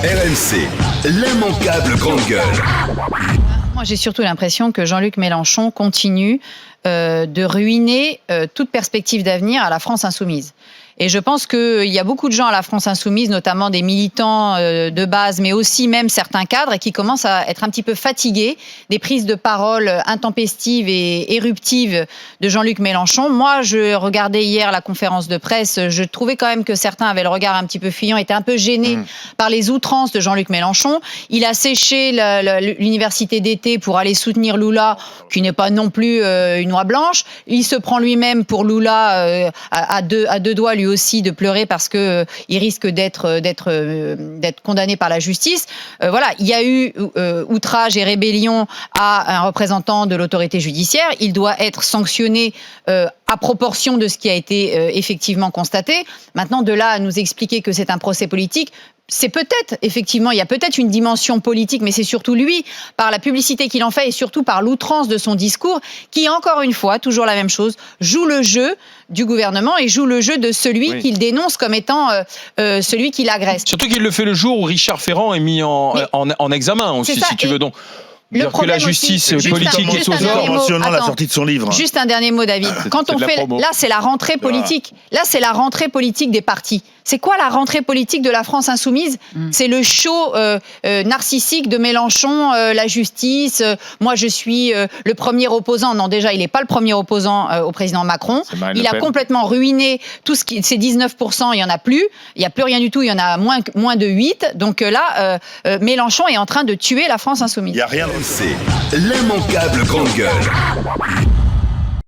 RMC, l'immanquable grande gueule. Moi, j'ai surtout l'impression que Jean-Luc Mélenchon continue de ruiner toute perspective d'avenir à la France insoumise. Et je pense qu'il y a beaucoup de gens à la France insoumise, notamment des militants de base, mais aussi même certains cadres, qui commencent à être un petit peu fatigués des prises de parole intempestives et éruptives de Jean-Luc Mélenchon. Moi, je regardais hier la conférence de presse, je trouvais quand même que certains avaient le regard un petit peu fuyant, étaient un peu gênés par les outrances de Jean-Luc Mélenchon. Il a séché l'université d'été pour aller soutenir Lula, qui n'est pas non plus une oie blanche. Il se prend lui-même pour Lula à deux doigts, lui aussi, de pleurer parce que il risque d'être condamné par la justice. Voilà, il y a eu outrage et rébellion à un représentant de l'autorité judiciaire. Il doit être sanctionné à proportion de ce qui a été effectivement constaté. Maintenant, de là à nous expliquer que c'est un procès politique, c'est peut-être, effectivement, il y a peut-être une dimension politique, mais c'est surtout lui, par la publicité qu'il en fait et surtout par l'outrance de son discours, qui, encore une fois, toujours la même chose, joue le jeu du gouvernement et joue le jeu de celui qu'il dénonce comme étant celui qui l'agresse. Surtout qu'il le fait le jour où Richard Ferrand est mis en examen aussi, si tu veux donc. Dire que la justice politique est aux ordres. Mentionnant la sortie de son livre. Juste un dernier mot, David. Quand on fait, là, c'est la rentrée politique. Là, c'est la rentrée politique des partis. C'est quoi la rentrée politique de la France insoumise ? C'est le show narcissique de Mélenchon, la justice. Moi, je suis le premier opposant. Non, déjà, il n'est pas le premier opposant au président Macron. Il a complètement ruiné tout ce qui, ces 19%. Il y en a plus. Il y a plus rien du tout. Il y en a moins de 8. Donc là, Mélenchon est en train de tuer la France insoumise. Il y a rien. C'est l'immanquable grande gueule.